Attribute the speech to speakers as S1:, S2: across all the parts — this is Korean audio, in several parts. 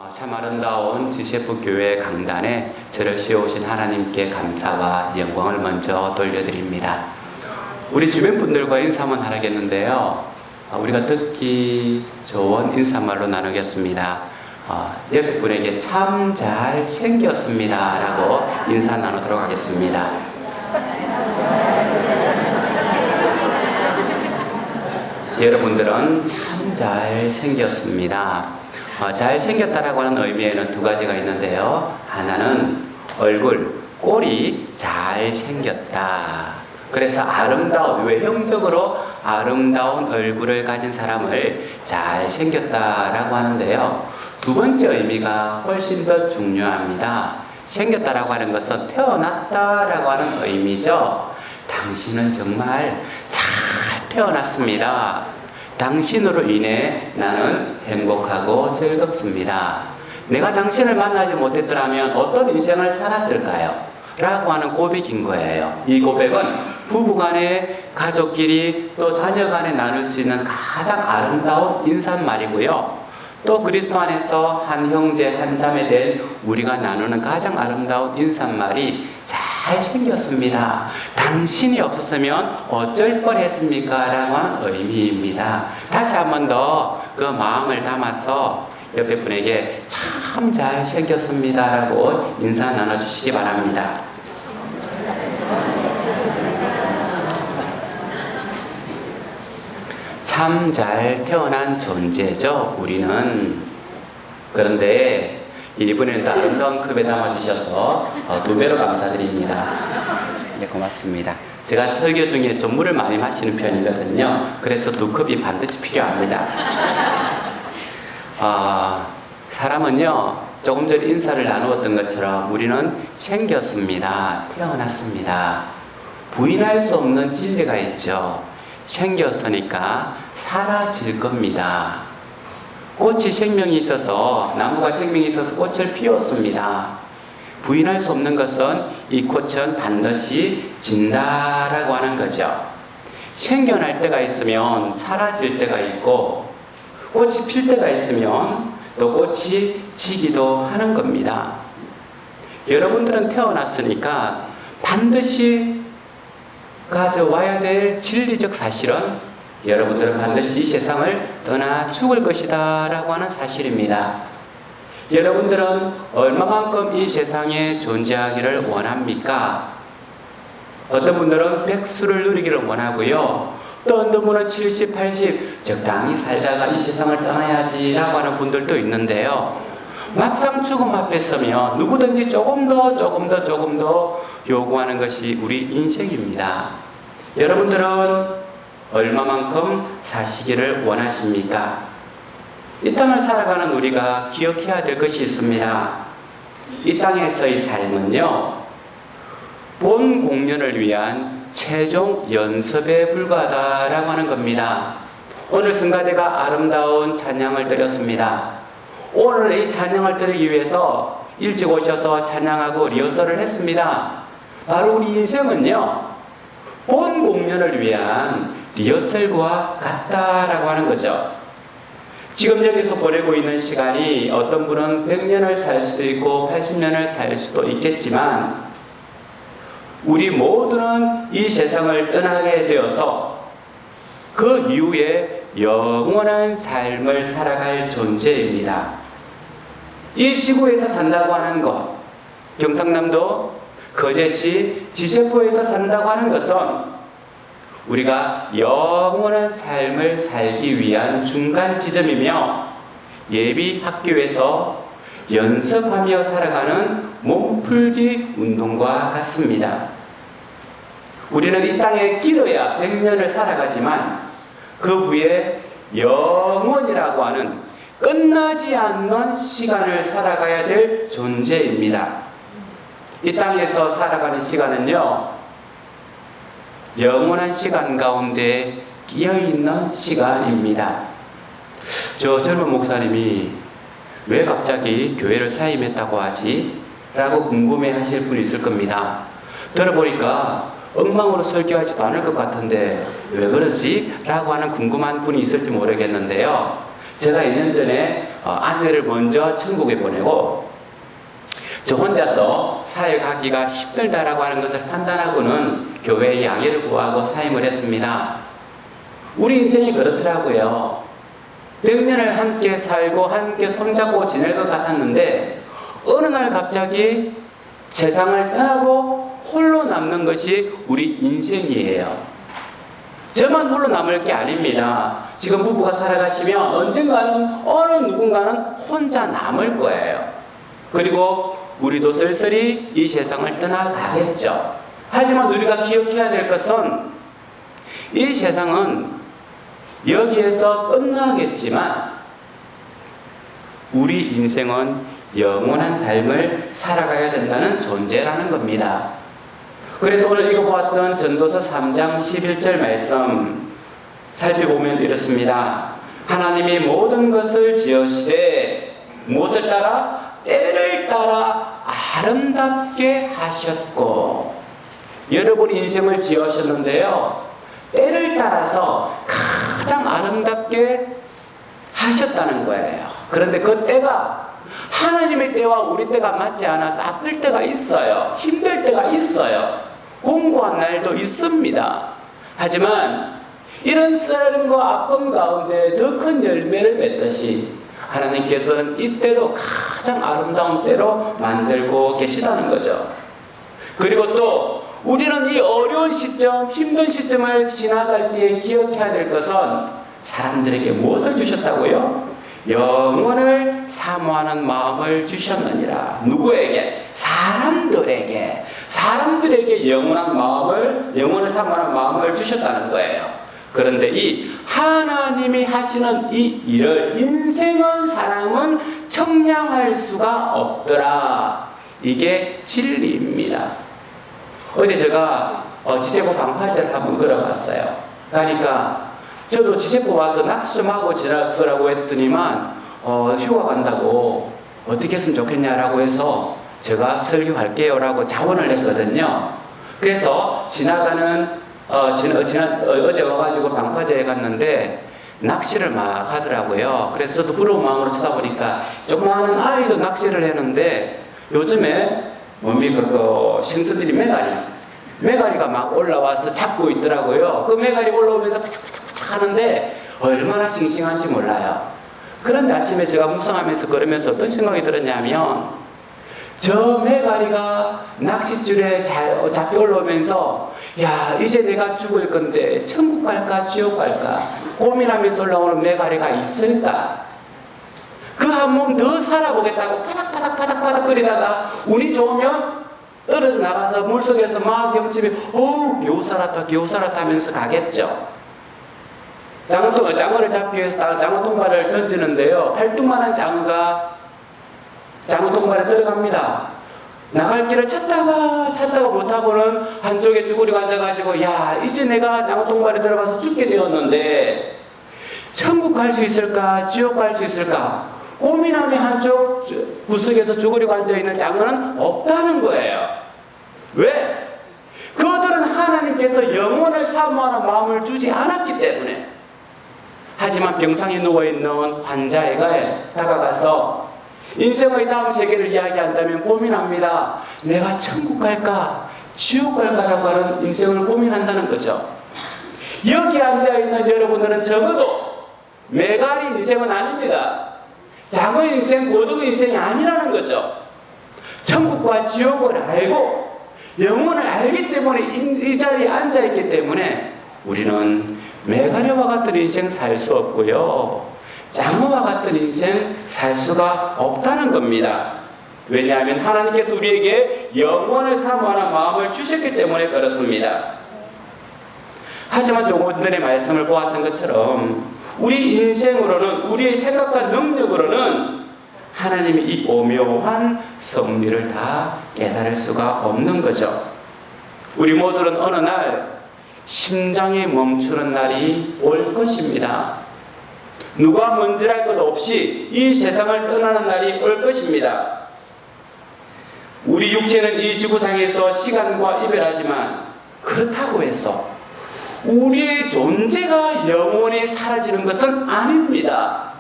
S1: 참 아름다운 GCF 교회 강단에 저를 씌워오신 하나님께 감사와 영광을 먼저 돌려드립니다. 우리 주변 분들과 인사 한번 하겠는데요. 우리가 듣기 좋은 인사말로 나누겠습니다. 옆에 분에게 참 잘 생겼습니다 라고 인사 나누도록 하겠습니다. 여러분들은 참 잘 생겼습니다. 잘생겼다라고 하는 의미에는 두 가지가 있는데요. 하나는 얼굴, 꼴이 잘생겼다. 그래서 아름다운, 외형적으로 아름다운 얼굴을 가진 사람을 잘생겼다라고 하는데요. 두 번째 의미가 훨씬 더 중요합니다. 생겼다라고 하는 것은 태어났다라고 하는 의미죠. 당신은 정말 잘 태어났습니다. 당신으로 인해 나는 행복하고 즐겁습니다. 내가 당신을 만나지 못했더라면 어떤 인생을 살았을까요? 라고 하는 고백인 거예요. 이 고백은 부부간에, 가족끼리, 또 자녀간에 나눌 수 있는 가장 아름다운 인사말이고요. 또 그리스도 안에서 한 형제, 한 자매 된 우리가 나누는 가장 아름다운 인사말이 잘생겼습니다. 당신이 없었으면 어쩔 뻔했습니까? 라고 하는 의미입니다. 다시 한 번 더 그 마음을 담아서 옆에 분에게 참 잘생겼습니다 라고 인사 나눠주시기 바랍니다. 참 잘 태어난 존재죠, 우리는. 그런데 이번에는 또 아름다운 컵에 담아주셔서 두 배로 감사드립니다. 네, 고맙습니다. 제가 설교 중에 좀 물을 많이 마시는 편이거든요. 그래서 두 컵이 반드시 필요합니다. 사람은요, 조금 전 인사를 나누었던 것처럼 우리는 생겼습니다. 태어났습니다. 부인할 수 없는 진리가 있죠. 생겼으니까 사라질 겁니다. 꽃이 생명이 있어서, 나무가 생명이 있어서 꽃을 피웠습니다. 부인할 수 없는 것은 이 꽃은 반드시 진다라고 하는 거죠. 생겨날 때가 있으면 사라질 때가 있고, 꽃이 필 때가 있으면 또 꽃이 지기도 하는 겁니다. 여러분들은 태어났으니까 반드시 가져와야 될 진리적 사실은 여러분들은 반드시 이 세상을 떠나 죽을 것이다 라고 하는 사실입니다. 여러분들은 얼마만큼 이 세상에 존재하기를 원합니까? 어떤 분들은 백수를 누리기를 원하고요. 또 어떤 분은 70, 80 적당히 살다가 이 세상을 떠나야지 라고 하는 분들도 있는데요. 막상 죽음 앞에 서면 누구든지 조금 더 요구하는 것이 우리 인생입니다. 여러분들은 얼마만큼 사시기를 원하십니까? 이 땅을 살아가는 우리가 기억해야 될 것이 있습니다. 이 땅에서의 삶은요, 본 공연을 위한 최종 연습에 불과하다라고 하는 겁니다. 오늘 성가대가 아름다운 찬양을 드렸습니다. 오늘 이 찬양을 드리기 위해서 일찍 오셔서 찬양하고 리허설을 했습니다. 바로 우리 인생은요, 본 공연을 위한 리허설과 같다라고 하는 거죠. 지금 여기서 보내고 있는 시간이 어떤 분은 100년을 살 수도 있고 80년을 살 수도 있겠지만, 우리 모두는 이 세상을 떠나게 되어서 그 이후에 영원한 삶을 살아갈 존재입니다. 이 지구에서 산다고 하는 것, 경상남도 거제시 지세포에서 산다고 하는 것은 우리가 영원한 삶을 살기 위한 중간 지점이며, 예비 학교에서 연습하며 살아가는 몸풀기 운동과 같습니다. 우리는 이 땅에 길어야 100년을 살아가지만 그 후에 영원이라고 하는 끝나지 않는 시간을 살아가야 될 존재입니다. 이 땅에서 살아가는 시간은요, 영원한 시간 가운데 끼어있는 시간입니다. 저 젊은 목사님이 왜 갑자기 교회를 사임했다고 하지? 라고 궁금해 하실 분이 있을 겁니다. 들어보니까 엉망으로 설교하지도 않을 것 같은데 왜 그러지? 라고 하는 궁금한 분이 있을지 모르겠는데요. 제가 2년 전에 아내를 먼저 천국에 보내고 저 혼자서 사역하기가 힘들다라고 하는 것을 판단하고는 교회의 양해를 구하고 사임을 했습니다. 우리 인생이 그렇더라고요. 100년을 함께 살고 함께 손잡고 지낼 것 같았는데 어느 날 갑자기 세상을 떠나고 홀로 남는 것이 우리 인생이에요. 저만 홀로 남을 게 아닙니다. 지금 부부가 살아가시면 언젠가는 어느 누군가는 혼자 남을 거예요. 그리고 우리도 쓸쓸히 이 세상을 떠나가겠죠. 하지만 우리가 기억해야 될 것은 이 세상은 여기에서 끝나겠지만 우리 인생은 영원한 삶을 살아가야 된다는 존재라는 겁니다. 그래서 오늘 읽어보았던 전도서 3장 11절 말씀 살펴보면 이렇습니다. 하나님이 모든 것을 지으시되 무엇을 따라? 때를 따라 아름답게 하셨고. 여러분 인생을 지으셨는데요, 때를 따라서 가장 아름답게 하셨다는 거예요. 그런데 그 때가 하나님의 때와 우리 때가 맞지 않아서 아플 때가 있어요. 힘들 때가 있어요. 공고한 날도 있습니다. 하지만 이런 쓰라림과 아픔 가운데 더 큰 열매를 맺듯이 하나님께서는 이때도 가장 아름다운 때로 만들고 계시다는 거죠. 그리고 또 우리는 이 어려운 시점, 힘든 시점을 지나갈 때에 기억해야 될 것은 사람들에게 무엇을 주셨다고요? 영원을 사모하는 마음을 주셨느니라. 누구에게? 사람들에게 영원한 마음을, 영원을 사모하는 마음을 주셨다는 거예요. 그런데 이 하나님이 하시는 이 일을 인생은 사람은 청량할 수가 없더라. 이게 진리입니다. 어제 제가 지세포 방파제를 한번 걸어봤어요. 그러니까 저도 지세포 와서 낚시 좀 하고 지날 거라고 했더니만 휴가 간다고 어떻게 했으면 좋겠냐라고 해서 제가 설교할게요 라고 자원을 했거든요. 그래서 지나가는 어제 와가지고 방파제에 갔는데 낚시를 막 하더라고요. 그래서 저도 부러운 마음으로 쳐다보니까 조그마한 아이도 낚시를 했는데 요즘에 뭡니까 그 생선들이 메가리가 막 올라와서 잡고 있더라고요. 그 메가리 올라오면서 파닥파닥 하는데 얼마나 싱싱한지 몰라요. 그런데 아침에 제가 묵상하면서 걸으면서 어떤 생각이 들었냐면 저 메가리가 낚싯줄에 잡혀 올라오면서 야 이제 내가 죽을 건데 천국 갈까 지옥 갈까 고민하면서 올라오는 메가리가 있을까? 그 한 몸 더 살아보겠다고 파닥파닥 거리다가 운이 좋으면 떨어져 나가서 물속에서 막 헤엄치며 겨우 살았다 하면서 가겠죠. 장어를 잡기 위해서 장어 통발을 던지는데요, 팔뚝만한 장어가 장어 통발에 들어갑니다. 나갈 길을 찾다가 못하고는 한쪽에 쭈그리고 앉아가지고 야 이제 내가 장어 통발에 들어가서 죽게 되었는데 천국 갈 수 있을까 지옥 갈 수 있을까 고민하며 한쪽 구석에서 쭈그리고 앉아있는 장어는 없다는 거예요. 왜? 그들은 하나님께서 영혼을 사모하는 마음을 주지 않았기 때문에. 하지만 병상에 누워있는 환자에게 다가가서 인생의 다음 세계를 이야기한다면 고민합니다. 내가 천국 갈까 지옥 갈까라고 하는 인생을 고민한다는 거죠. 여기 앉아있는 여러분들은 적어도 메가리 인생은 아닙니다. 장어 인생, 고등 인생이 아니라는 거죠. 천국과 지옥을 알고 영혼을 알기 때문에 이 자리에 앉아있기 때문에 우리는 메가리와 같은 인생 살 수 없고요, 장어와 같은 인생 살 수가 없다는 겁니다. 왜냐하면 하나님께서 우리에게 영원을 사모하는 마음을 주셨기 때문에 그렇습니다. 하지만 조금 전에 말씀을 보았던 것처럼 우리 인생으로는, 우리의 생각과 능력으로는 하나님이 이 오묘한 섭리를 다 깨달을 수가 없는 거죠. 우리 모두는 어느 날 심장이 멈추는 날이 올 것입니다. 누가 먼저랄 것 없이 이 세상을 떠나는 날이 올 것입니다. 우리 육체는 이 지구상에서 시간과 이별하지만 그렇다고 해서 우리의 존재가 영원히 사라지는 것은 아닙니다.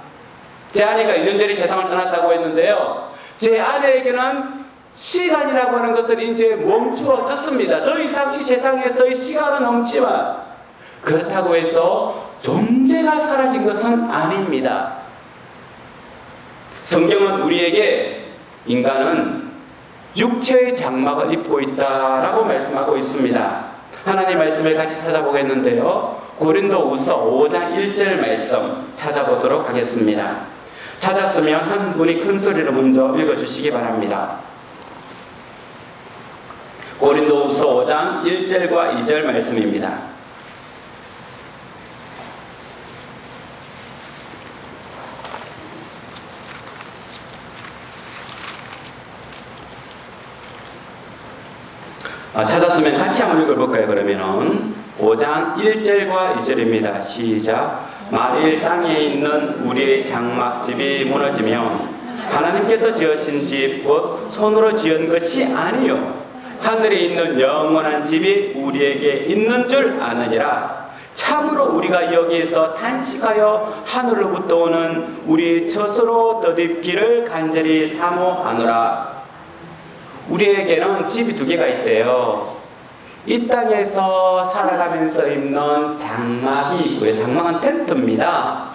S1: 제 아내가 1년 전에 세상을 떠났다고 했는데요. 제 아내에게는 시간이라고 하는 것은 이제 멈추어졌습니다. 더 이상 이 세상에서의 시간은 없지만 그렇다고 해서 존재가 사라진 것은 아닙니다. 성경은 우리에게 인간은 육체의 장막을 입고 있다라고 말씀하고 있습니다. 하나님 말씀을 같이 찾아보겠는데요. 고린도후서 5장 1절 말씀 찾아보도록 하겠습니다. 찾았으면 한 분이 큰 소리로 먼저 읽어주시기 바랍니다. 고린도후서 5장 1절과 2절 말씀입니다. 찾았으면 같이 한번 읽어볼까요? 그러면은 5장 1절과 2절입니다. 시작. 만일 땅에 있는 우리의 장막집이 무너지면 하나님께서 지으신 집 곧 손으로 지은 것이 아니요 하늘에 있는 영원한 집이 우리에게 있는 줄 아느니라. 참으로 우리가 여기에서 탄식하여 하늘로부터 오는 우리 젖으로 떠입기를 간절히 사모하노라. 우리에게는 집이 두 개가 있대요. 이 땅에서 살아가면서 입는 장막이 있고요. 장막은 텐트입니다.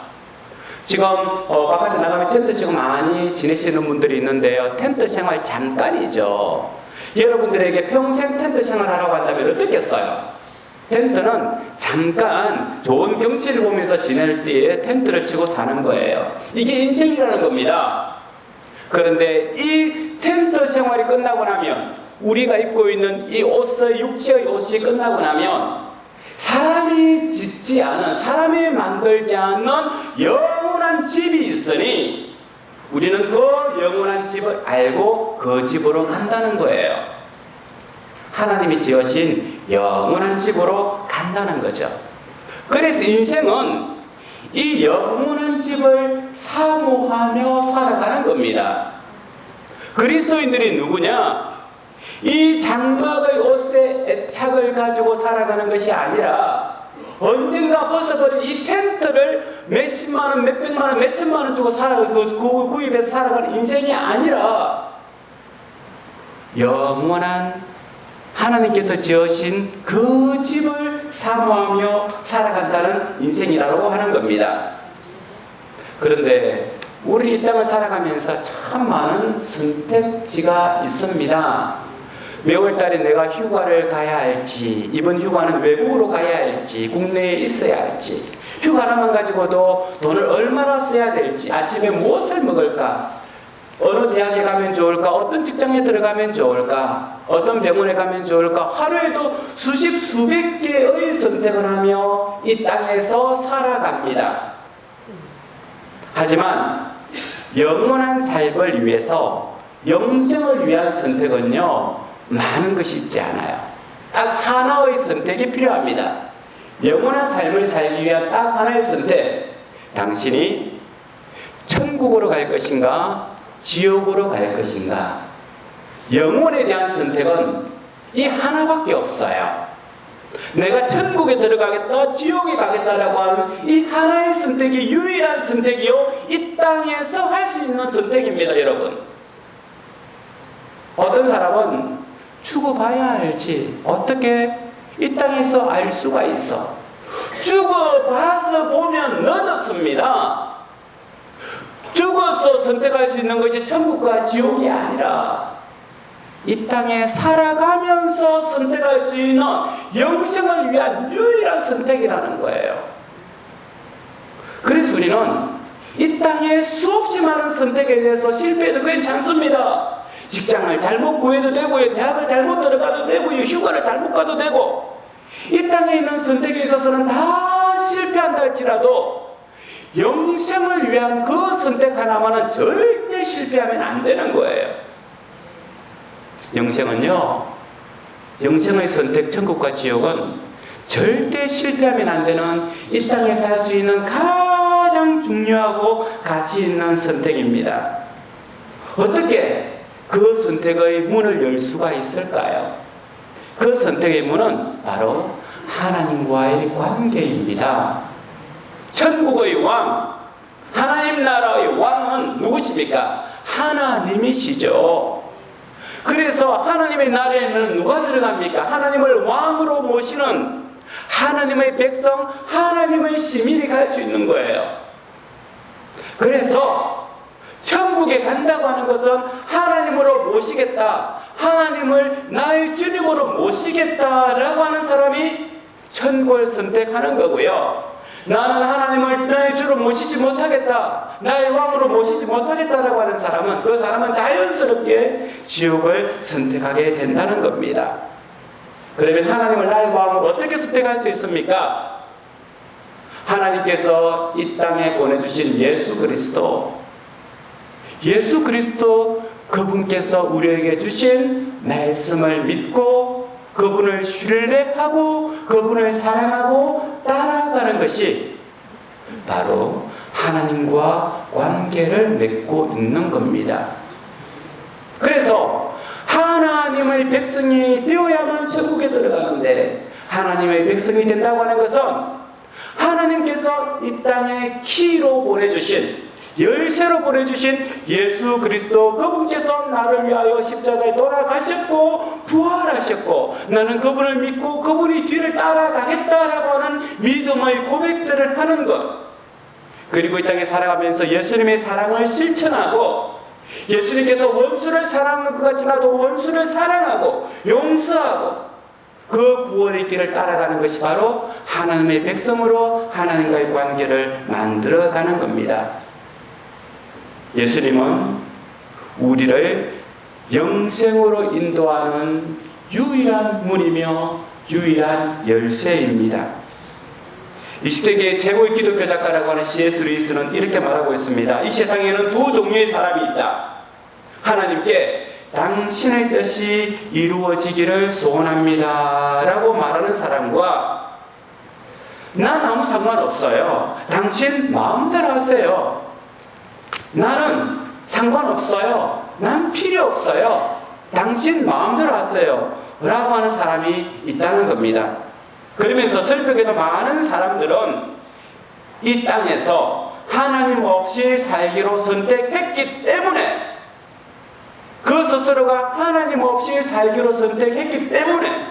S1: 지금 바깥에 나가면 텐트 지금 많이 지내시는 분들이 있는데요. 텐트 생활 잠깐이죠. 여러분들에게 평생 텐트 생활하라고 한다면 어떻겠어요? 텐트는 잠깐 좋은 경치를 보면서 지낼 때에 텐트를 치고 사는 거예요. 이게 인생이라는 겁니다. 그런데 이 텐트 생활이 끝나고 나면 우리가 입고 있는 이 옷의 육체의 옷이 끝나고 나면 사람이 짓지 않은, 사람이 만들지 않는 영원한 집이 있으니 우리는 그 영원한 집을 알고 그 집으로 간다는 거예요. 하나님이 지으신 영원한 집으로 간다는 거죠. 그래서 인생은 이 영원한 집을 사모하며 살아가는 겁니다. 그리스도인들이 누구냐? 이 장막의 옷에 애착을 가지고 살아가는 것이 아니라 언젠가 벗어버린 이 텐트를 몇십만 원, 몇백만 원, 몇천만 원 주고 구입해서 살아가는 인생이 아니라 영원한 하나님께서 지으신 그 집을 사모하며 살아간다는 인생이라고 하는 겁니다. 그런데 우리 이 땅을 살아가면서 참 많은 선택지가 있습니다. 매월달에 내가 휴가를 가야 할지, 이번 휴가는 외국으로 가야 할지, 국내에 있어야 할지, 휴가 하나만 가지고도 돈을 얼마나 써야 될지, 아침에 무엇을 먹을까, 어느 대학에 가면 좋을까, 어떤 직장에 들어가면 좋을까, 어떤 병원에 가면 좋을까, 하루에도 수십 수백 개의 선택을 하며 이 땅에서 살아갑니다. 하지만 영원한 삶을 위해서 영생을 위한 선택은요 많은 것이 있지 않아요. 딱 하나의 선택이 필요합니다. 영원한 삶을 살기 위한 딱 하나의 선택. 당신이 천국으로 갈 것인가 지옥으로 갈 것인가. 영혼에 대한 선택은 이 하나밖에 없어요. 내가 천국에 들어가겠다 지옥에 가겠다라고 하는 이 하나의 선택이 유일한 선택이요 이 땅에서 할 수 있는 선택입니다. 여러분, 어떤 사람은 죽어봐야 알지 어떻게 이 땅에서 알 수가 있어. 죽어봐서 보면 늦었습니다. 죽어서 선택할 수 있는 것이 천국과 지옥이 아니라 이 땅에 살아가면서 선택할 수 있는 영생을 위한 유일한 선택이라는 거예요. 그래서 우리는 이 땅에 수없이 많은 선택에 대해서 실패해도 괜찮습니다. 직장을 잘못 구해도 되고요, 대학을 잘못 들어가도 되고요, 휴가를 잘못 가도 되고, 이 땅에 있는 선택에 있어서는 다 실패한다 할지라도 영생을 위한 그 선택 하나만은 절대 실패하면 안 되는 거예요. 영생은요, 영생의 선택, 천국과 지옥은 절대 실패하면 안 되는 이 땅에서 할 수 있는 가장 중요하고 가치 있는 선택입니다. 어떻게 그 선택의 문을 열 수가 있을까요? 그 선택의 문은 바로 하나님과의 관계입니다. 천국의 왕, 하나님 나라의 왕, 누구십니까? 하나님이시죠. 그래서 하나님의 나라에는 누가 들어갑니까? 하나님을 왕으로 모시는 하나님의 백성, 하나님의 시민이 갈 수 있는 거예요. 그래서 천국에 간다고 하는 것은 하나님으로 모시겠다, 하나님을 나의 주님으로 모시겠다라고 하는 사람이 천국을 선택하는 거고요. 나는 하나님을 나의 주로 모시지 못하겠다, 나의 왕으로 모시지 못하겠다라고 하는 사람은, 그 사람은 자연스럽게 지옥을 선택하게 된다는 겁니다. 그러면 하나님을 나의 왕으로 어떻게 선택할 수 있습니까? 하나님께서 이 땅에 보내주신 예수 그리스도, 그분께서 우리에게 주신 말씀을 믿고 그분을 신뢰하고 그분을 사랑하고 따라가는 것이 바로 하나님과 관계를 맺고 있는 겁니다. 그래서 하나님의 백성이 되어야만 천국에 들어가는데, 하나님의 백성이 된다고 하는 것은 하나님께서 이 땅에 키로 보내주신, 열쇠로 보내주신 예수 그리스도, 그분께서 나를 위하여 십자가에 돌아가셨고 부활하셨고, 나는 그분을 믿고 그분이 뒤를 따라가겠다라고 하는 믿음의 고백들을 하는 것, 그리고 이 땅에 살아가면서 예수님의 사랑을 실천하고, 예수님께서 원수를 사랑하는 것 같이 나도 원수를 사랑하고 용서하고 그 구원의 길을 따라가는 것이 바로 하나님의 백성으로 하나님과의 관계를 만들어가는 겁니다. 예수님은 우리를 영생으로 인도하는 유일한 문이며 유일한 열쇠입니다. 20세기의 최고의 기독교 작가라고 하는 C.S. 루이스는 이렇게 말하고 있습니다. 이 세상에는 두 종류의 사람이 있다. 하나님께 당신의 뜻이 이루어지기를 소원합니다 라고 말하는 사람과, 난 아무 상관없어요, 당신 마음대로 하세요, 나는 상관없어요, 난 필요 없어요, 당신 마음대로 하세요 라고 하는 사람이 있다는 겁니다. 그러면서 슬프게도 많은 사람들은 이 땅에서 하나님 없이 살기로 선택했기 때문에, 그 스스로가 하나님 없이 살기로 선택했기 때문에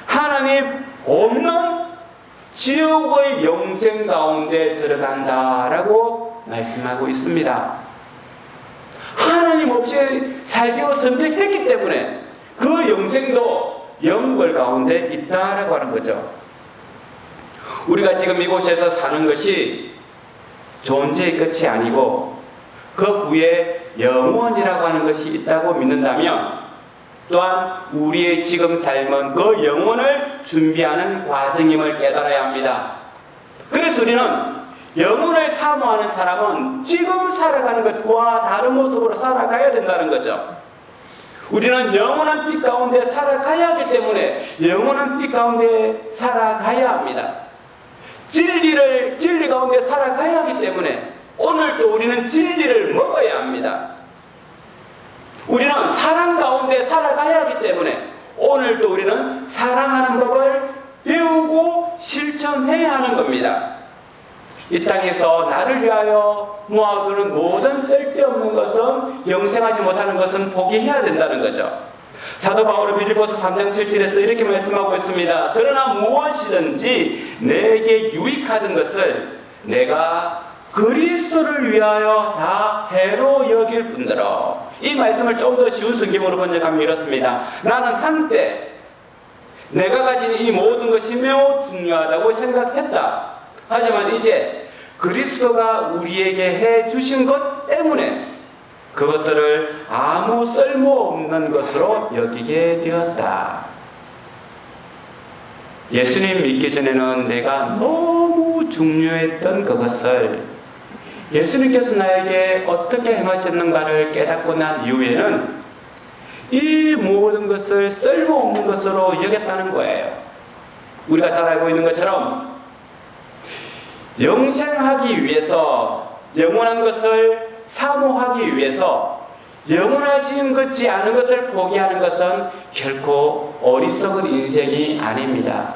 S1: 하나님 없는 지옥의 영생 가운데 들어간다라고 말씀하고 있습니다. 하나님 없이 살기로 선택했기 때문에 그 영생도 영벌 가운데 있다라고 하는 거죠. 우리가 지금 이곳에서 사는 것이 존재의 끝이 아니고 그 후에 영원이라고 하는 것이 있다고 믿는다면, 또한 우리의 지금 삶은 그 영혼을 준비하는 과정임을 깨달아야 합니다. 그래서 우리는 영혼을 사모하는 사람은 지금 살아가는 것과 다른 모습으로 살아가야 된다는 거죠. 우리는 영원한 빛 가운데 살아가야 하기 때문에 영원한 빛 가운데 살아가야 합니다. 진리 가운데 살아가야 하기 때문에 오늘도 우리는 진리를 먹어야 합니다. 우리는 사랑 가운데 살아가야 하기 때문에 오늘도 우리는 사랑하는 법을 배우고 실천해야 하는 겁니다. 이 땅에서 나를 위하여 모아두는 모든 쓸데없는 것은, 영생하지 못하는 것은 포기해야 된다는 거죠. 사도 바울은 빌립보서 3장 7절에서 이렇게 말씀하고 있습니다. 그러나 무엇이든지 내게 유익하던 것을 내가 그리스도를 위하여 다 해로 여길 뿐더러. 이 말씀을 좀 더 쉬운 성경으로 번역하면 이렇습니다. 나는 한때 내가 가진 이 모든 것이 매우 중요하다고 생각했다. 하지만 이제 그리스도가 우리에게 해 주신 것 때문에 그것들을 아무 쓸모없는 것으로 여기게 되었다. 예수님 믿기 전에는 내가 너무 중요했던 그것을 예수님께서 나에게 어떻게 행하셨는가를 깨닫고 난 이후에는 이 모든 것을 쓸모없는 것으로 여겼다는 거예요. 우리가 잘 알고 있는 것처럼 영생하기 위해서, 영원한 것을 사모하기 위해서 영원하지 것지 않은 것을 포기하는 것은 결코 어리석은 인생이 아닙니다.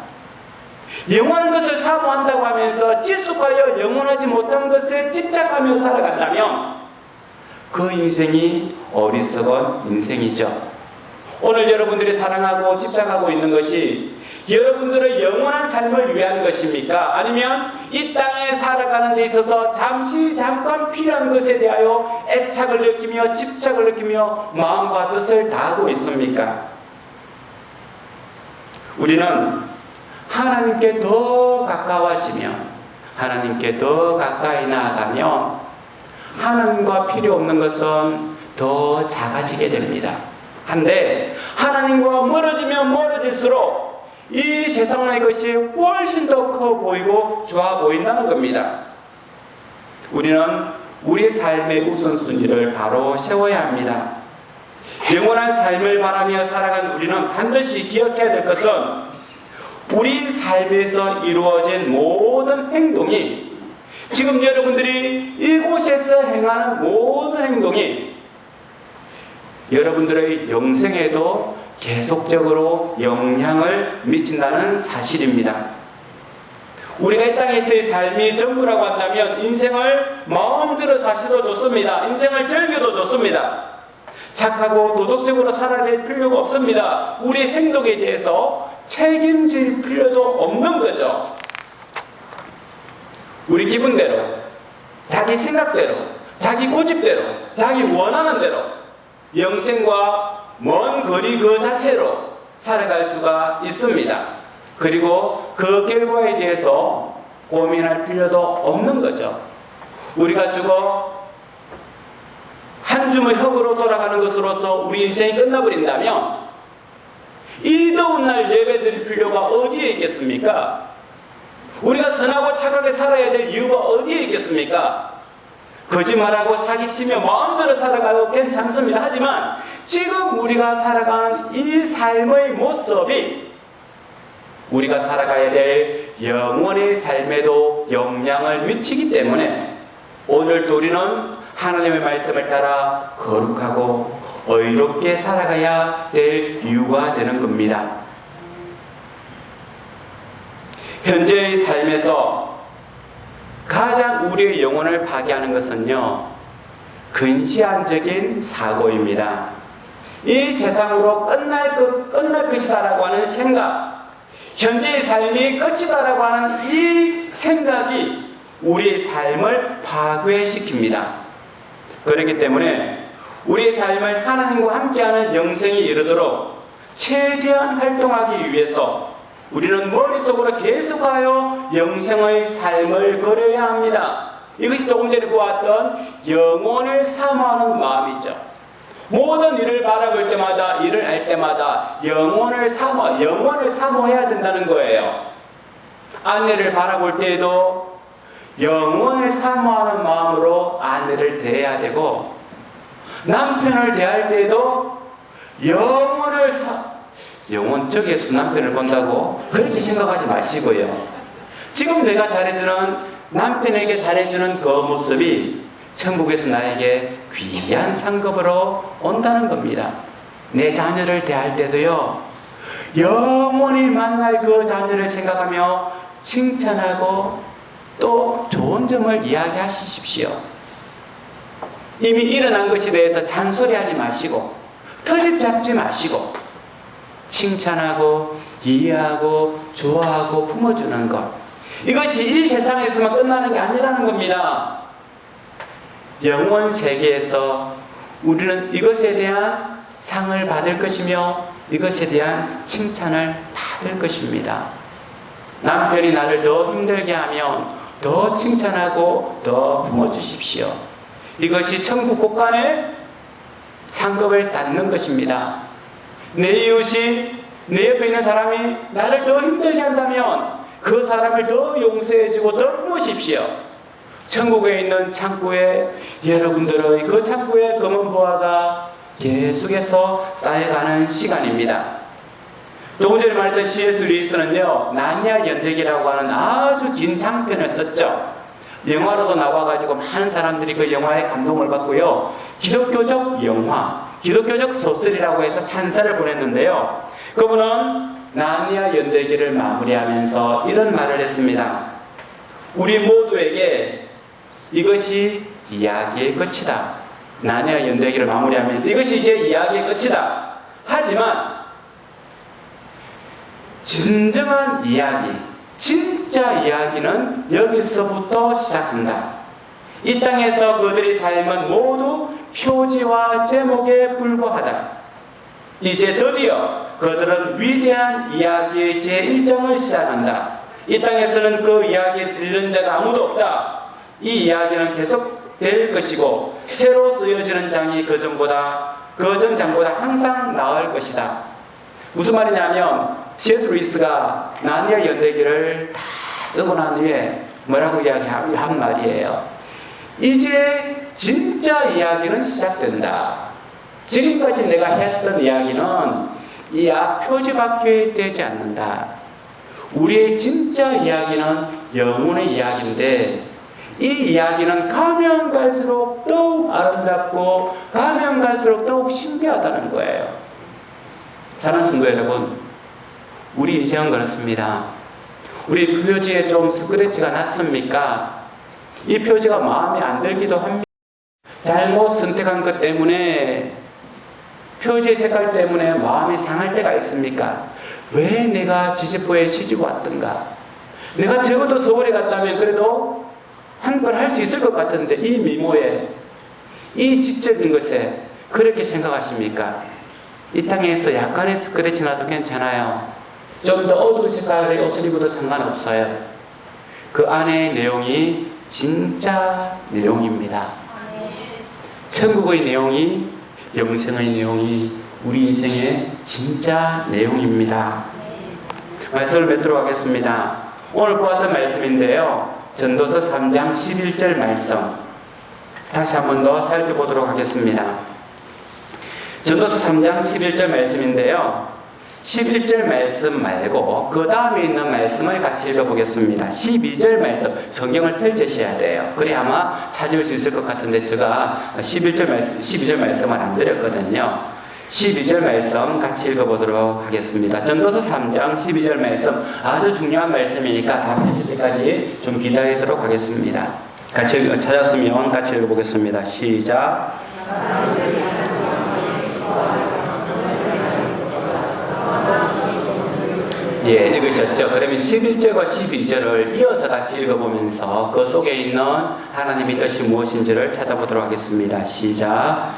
S1: 영원한 것을 사모한다고 하면서 지속하여 영원하지 못한 것에 집착하며 살아간다면 그 인생이 어리석은 인생이죠. 오늘 여러분들이 사랑하고 집착하고 있는 것이 여러분들의 영원한 삶을 위한 것입니까? 아니면 이 땅에 살아가는 데 있어서 잠깐 필요한 것에 대하여 애착을 느끼며 집착을 느끼며 마음과 뜻을 다하고 있습니까? 우리는 하나님께 더 가까워지며 하나님께 더 가까이 나아가며 하나님과 필요 없는 것은 더 작아지게 됩니다. 한데 하나님과 멀어지면 멀어질수록 이 세상의 것이 훨씬 더 커 보이고 좋아 보인다는 겁니다. 우리는 우리 삶의 우선순위를 바로 세워야 합니다. 영원한 삶을 바라며 살아간 우리는 반드시 기억해야 될 것은 우리 삶에서 이루어진 모든 행동이, 지금 여러분들이 이곳에서 행하는 모든 행동이 여러분들의 영생에도 계속적으로 영향을 미친다는 사실입니다. 우리가 이 땅에서의 삶이 전부라고 한다면 인생을 마음대로 사셔도 좋습니다. 인생을 즐겨도 좋습니다. 착하고 도덕적으로 살아야 될 필요가 없습니다. 우리 행동에 대해서 책임질 필요도 없는 거죠. 우리 기분대로, 자기 생각대로, 자기 고집대로, 자기 원하는 대로 영생과 먼 거리 그 자체로 살아갈 수가 있습니다. 그리고 그 결과에 대해서 고민할 필요도 없는 거죠. 우리가 죽어 한 줌의 흙으로 돌아가는 것으로서 우리 인생이 끝나버린다면 이 더운 날 예배드릴 필요가 어디에 있겠습니까? 우리가 선하고 착하게 살아야 될 이유가 어디에 있겠습니까? 거짓말하고 사기치며 마음대로 살아가도 괜찮습니다. 하지만 지금 우리가 살아가는 이 삶의 모습이 우리가 살아가야 될 영원의 삶에도 영향을 미치기 때문에 오늘도 우리는 하나님의 말씀을 따라 거룩하고 의롭게 살아가야 될 이유가 되는 겁니다. 현재의 삶에서 가장 우리의 영혼을 파괴하는 것은요, 근시안적인 사고입니다. 이 세상으로 끝날 것이다라고 하는 생각, 현재의 삶이 끝이다라고 하는 이 생각이 우리의 삶을 파괴시킵니다. 그렇기 때문에 우리의 삶을 하나님과 함께하는 영생에 이르도록 최대한 활동하기 위해서 우리는 머릿속으로 계속하여 영생의 삶을 걸어야 합니다. 이것이 조금 전에 보았던 영혼을 사모하는 마음이죠. 모든 일을 바라볼 때마다, 일을 할 때마다 영혼을 사모해야 된다는 거예요. 아내를 바라볼 때에도 영혼을 사모하는 마음으로 아내를 대해야 되고, 남편을 대할 때에도 영혼 쪽에서 남편을 본다고 그렇게 생각하지 마시고요. 지금 내가 잘해주는, 남편에게 잘해주는 그 모습이 천국에서 나에게 귀한 상급으로 온다는 겁니다. 내 자녀를 대할 때도요, 영원히 만날 그 자녀를 생각하며 칭찬하고 또 좋은 점을 이야기하십시오. 이미 일어난 것에 대해서 잔소리하지 마시고 터집 잡지 마시고 칭찬하고 이해하고 좋아하고 품어주는 것, 이것이 이 세상에서만 끝나는 게 아니라는 겁니다. 영원 세계에서 우리는 이것에 대한 상을 받을 것이며 이것에 대한 칭찬을 받을 것입니다. 남편이 나를 더 힘들게 하면 더 칭찬하고 더 품어주십시오. 이것이 천국 곳간에 상급을 쌓는 것입니다. 내 이웃이, 내 옆에 있는 사람이 나를 더 힘들게 한다면 그 사람을 더 용서해주고 더 품으십시오. 천국에 있는 창고에, 여러분들의 그 창고에 검은 보화가 계속해서 쌓여가는 시간입니다. 조금 전에 말했던 C.S. 루이스는요, 나니아 연대기라고 하는 아주 긴 장편을 썼죠. 영화로도 나와가지고 많은 사람들이 그 영화에 감동을 받고요, 기독교적 영화, 기독교적 소설이라고 해서 찬사를 보냈는데요, 그분은 나니아 연대기를 마무리하면서 이런 말을 했습니다. 우리 모두에게 이것이 이야기의 끝이다. 나니아 연대기를 마무리하면서 이것이 이제 이야기의 끝이다. 하지만 진정한 이야기, 진짜 이야기는 여기서부터 시작한다. 이 땅에서 그들의 삶은 모두 표지와 제목에 불과하다. 이제 드디어 그들은 위대한 이야기의 제1장을 시작한다. 이 땅에서는 그 이야기를 읽는 자가 아무도 없다. 이 이야기는 계속 될 것이고 새로 쓰여지는 장이 그 전 장보다 항상 나을 것이다. 무슨 말이냐면 C.S. 루이스가 나니아 연대기를 다 쓰고 난 후에 뭐라고 이야기한 말이에요. 이제 진짜 이야기는 시작된다. 지금까지 내가 했던 이야기는 이 앞 표지밖에 되지 않는다. 우리의 진짜 이야기는 영혼의 이야기인데 이 이야기는 가면 갈수록 더욱 아름답고 가면 갈수록 더욱 신비하다는 거예요. 사랑하는 성도 여러분, 우리 인생은 그렇습니다. 우리 표지에 좀 스크래치가 났습니까? 이 표지가 마음에 안 들기도 합니다. 잘못 선택한 것 때문에, 표지의 색깔 때문에 마음이 상할 때가 있습니까? 왜 내가 지지부에 시집 왔던가? 내가 적어도 서울에 갔다면 그래도 한 걸 할 수 있을 것 같은데 이 미모에, 이 지적인 것에 그렇게 생각하십니까? 이 땅에서 약간의 스크래치 나도 괜찮아요. 좀 더 어두운 색깔의 옷을 입어도 상관없어요. 그 안의 내용이 진짜 내용입니다. 천국의 내용이, 영생의 내용이 우리 인생의 진짜 내용입니다. 말씀을 맺도록 하겠습니다. 오늘 보았던 말씀인데요, 전도서 3장 11절 말씀 다시 한 번 더 살펴보도록 하겠습니다. 전도서 3장 11절 말씀인데요, 11절 말씀 말고 그 다음에 있는 말씀을 같이 읽어보겠습니다. 12절 말씀, 성경을 펼치셔야 돼요. 그래 아마 찾을 수 있을 것 같은데 제가 12절 말씀을 안 드렸거든요. 12절 말씀 같이 읽어보도록 하겠습니다. 전도서 3장 12절 말씀, 아주 중요한 말씀이니까 다 펼칠 때까지 좀 기다리도록 하겠습니다. 같이 찾았으면 같이 읽어보겠습니다. 시작. 예, 읽으셨죠? 그러면 11절과 12절을 이어서 같이 읽어보면서 그 속에 있는 하나님의 뜻이 무엇인지를 찾아보도록 하겠습니다. 시작.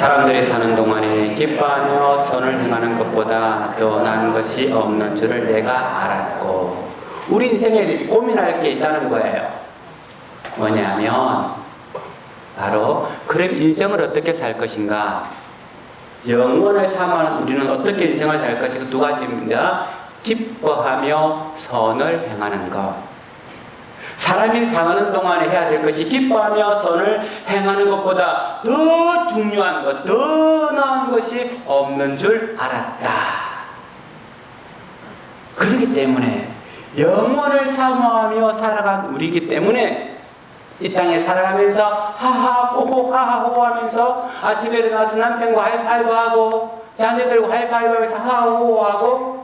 S1: 사람들이 사는 동안에 기뻐하며 선을 행하는 것보다 더 나은 것이 없는 줄을 내가 알았고, 우리 인생에 고민할 게 있다는 거예요. 뭐냐면 바로 그럼 인생을 어떻게 살 것인가, 영원을 삼아 우리는 어떻게 인생을 살 것인가. 두 가지입니다. 기뻐하며 선을 행하는 것. 사람이 사는 동안에 해야 될 것이 기뻐하며 선을 행하는 것보다 더 중요한 것, 더 나은 것이 없는 줄 알았다. 그렇기 때문에 영원을 사모하며 살아간 우리이기 때문에 이 땅에 살아가면서 하하호호 하하호호 하면서 아침에 일어나서 남편과 하이파이브하고 자녀들과 하이파이브하면서 하하호호 하고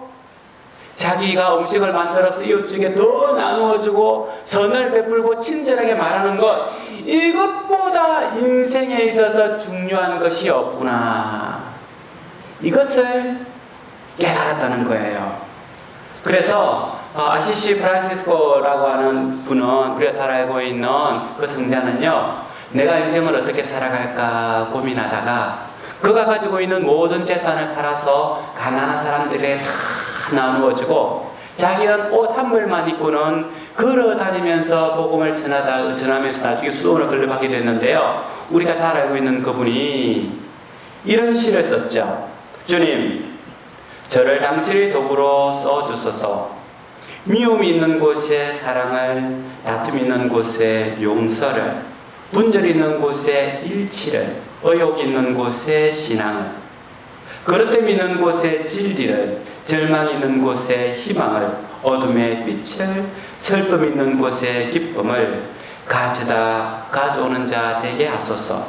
S1: 자기가 음식을 만들어서 이웃에게 더 나누어주고 선을 베풀고 친절하게 말하는 것, 이것보다 인생에 있어서 중요한 것이 없구나, 이것을 깨달았다는 거예요. 그래서 아시시 프란시스코라고 하는 분은, 우리가 잘 알고 있는 그 성자는요, 내가 인생을 어떻게 살아갈까 고민하다가 그가 가지고 있는 모든 재산을 팔아서 가난한 사람들에게 다 나누어주고 자기는 옷 한 벌만 입고는 걸어다니면서 복음을 전하면서 나중에 수원을 건립하게 됐는데요, 우리가 잘 알고 있는 그분이 이런 시를 썼죠. 주님, 저를 당신의 도구로 써주소서. 미움이 있는 곳에 사랑을, 다툼이 있는 곳에 용서를, 분절이 있는 곳에 일치를, 의욕이 있는 곳에 신앙을, 그릇됨이 있는 곳에 진리를, 절망이 있는 곳에 희망을, 어둠의 빛을, 슬픔 있는 곳에 기쁨을 가져오는 자 되게 하소서.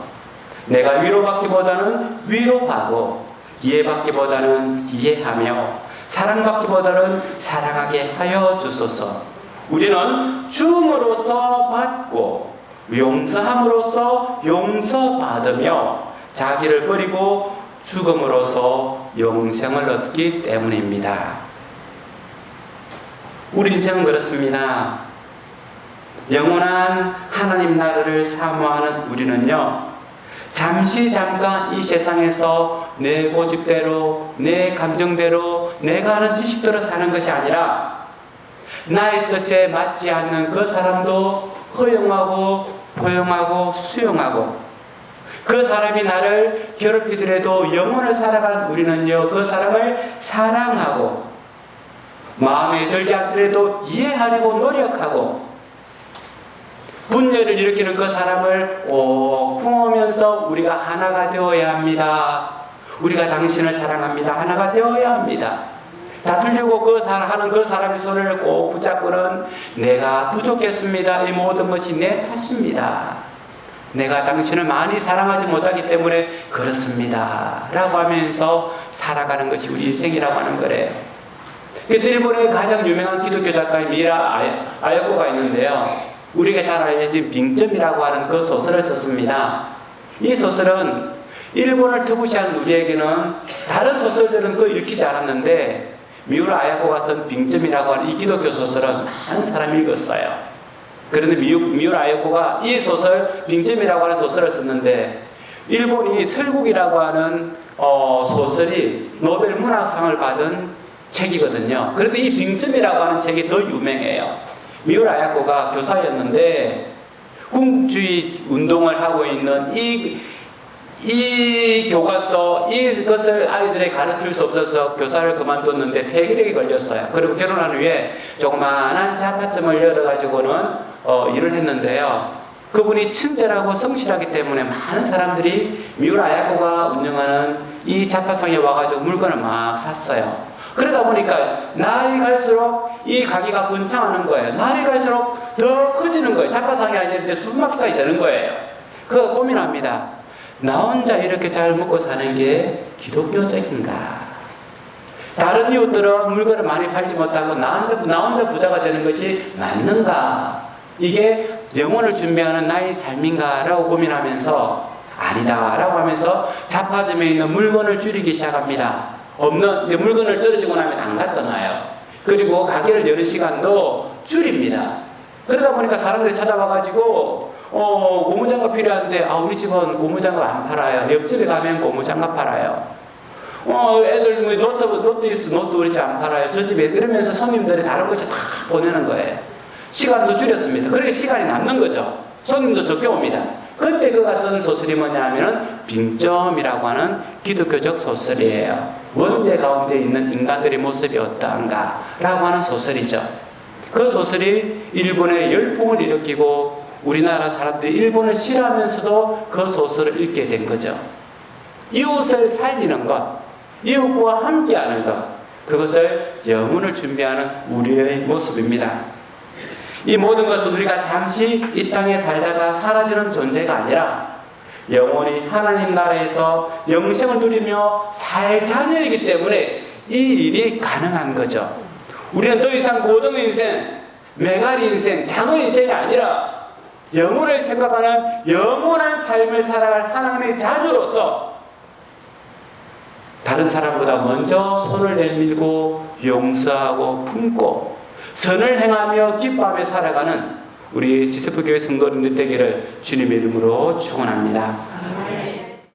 S1: 내가 위로받기보다는 위로하고 이해받기보다는 이해하며 사랑받기보다는 사랑하게 하여 주소서. 우리는 주음으로써 받고 용서함으로써 용서받으며 자기를 버리고 죽음으로써 영생을 얻기 때문입니다. 우리 인생은 그렇습니다. 영원한 하나님 나라를 사모하는 우리는요, 잠깐 이 세상에서 내 고집대로, 내 감정대로, 내가 아는 지식대로 사는 것이 아니라 나의 뜻에 맞지 않는 그 사람도 허용하고 포용하고 수용하고, 그 사람이 나를 괴롭히더라도 영혼을 살아갈 우리는요, 그 사람을 사랑하고 마음에 들지 않더라도 이해하려고 노력하고, 분열을 일으키는 그 사람을 꼭 품으면서 우리가 하나가 되어야 합니다. 우리가 당신을 사랑합니다. 하나가 되어야 합니다. 다투려고 하는 그 사람의 손을 꼭 붙잡고는 내가 부족했습니다. 이 모든 것이 내 탓입니다. 내가 당신을 많이 사랑하지 못하기 때문에 그렇습니다. 라고 하면서 살아가는 것이 우리 인생이라고 하는 거래요. 그래서 일본의 가장 유명한 기독교 작가인 미라 아야코가 있는데요, 우리가 잘 알려진 빙점이라고 하는 그 소설을 썼습니다. 이 소설은 일본을 터부시한 우리에게는 다른 소설들은 그 읽히지 않았는데, 미우라 아야코가 쓴 빙점이라고 하는 이 기독교 소설은 많은 사람이 읽었어요. 그런데 미우라 아야코가 이 소설, 빙점이라고 하는 소설을 썼는데, 일본이 설국이라고 하는 소설이 노벨 문학상을 받은 책이거든요. 그런데 이 빙점이라고 하는 책이 더 유명해요. 미우라 아야코가 교사였는데 군국주의 운동을 하고 있는 이 교과서, 이것을 아이들에게 가르칠 수 없어서 교사를 그만뒀는데 폐기력이 걸렸어요. 그리고 결혼한 후에 조그마한 잡화점을 열어가지고는 일을 했는데요, 그분이 친절하고 성실하기 때문에 많은 사람들이 미우라 아야코가 운영하는 이 잡화상에 와가지고 물건을 막 샀어요. 그러다 보니까 날이 갈수록 이 가게가 번창하는 거예요. 날이 갈수록 더 커지는 거예요. 잡화상이 아니라 슈퍼마켓까지 되는 거예요. 그거 고민합니다. 나 혼자 이렇게 잘 먹고 사는 게 기독교적인가? 다른 이웃들은 물건을 많이 팔지 못하고 나 혼자 부자가 되는 것이 맞는가? 이게 영혼을 준비하는 나의 삶인가? 라고 고민하면서 아니다 라고 하면서 잡화점에 있는 물건을 줄이기 시작합니다. 없는 물건을 떨어지고 나면 안 갖다 놔요. 그리고 가게를 여는 시간도 줄입니다. 그러다 보니까 사람들이 찾아와가지고 고무장갑 필요한데 우리 집은 고무장갑 안 팔아요. 옆집에 가면 고무장갑 팔아요. 애들 노트 있어, 노트 우리 집 안 팔아요. 저 집에. 이러면서 손님들이 다른 것이 다 보내는 거예요. 시간도 줄였습니다. 그렇게 시간이 남는 거죠. 손님도 적게 옵니다. 그때 그가 쓴 소설이 뭐냐면은 빙점이라고 하는 기독교적 소설이에요. 원죄 가운데 있는 인간들의 모습이 어떠한가 라고 하는 소설이죠. 그 소설이 일본에 열풍을 일으키고 우리나라 사람들이 일본을 싫어하면서도 그 소설을 읽게 된 거죠. 이웃을 살리는 것, 이웃과 함께하는 것, 그것을 영혼을 준비하는 우리의 모습입니다. 이 모든 것은 우리가 잠시 이 땅에 살다가 사라지는 존재가 아니라 영원히 하나님 나라에서 영생을 누리며 살 자녀이기 때문에 이 일이 가능한 거죠. 우리는 더 이상 고등 인생, 메가리 인생, 장어 인생이 아니라 영혼을 생각하는 영원한 삶을 살아갈 하나님의 자녀로서 다른 사람보다 먼저 손을 내밀고 용서하고 품고 선을 행하며 기뻐하며 살아가는 우리 지스프교회 성도님들 되기를 주님의 이름으로 축원합니다.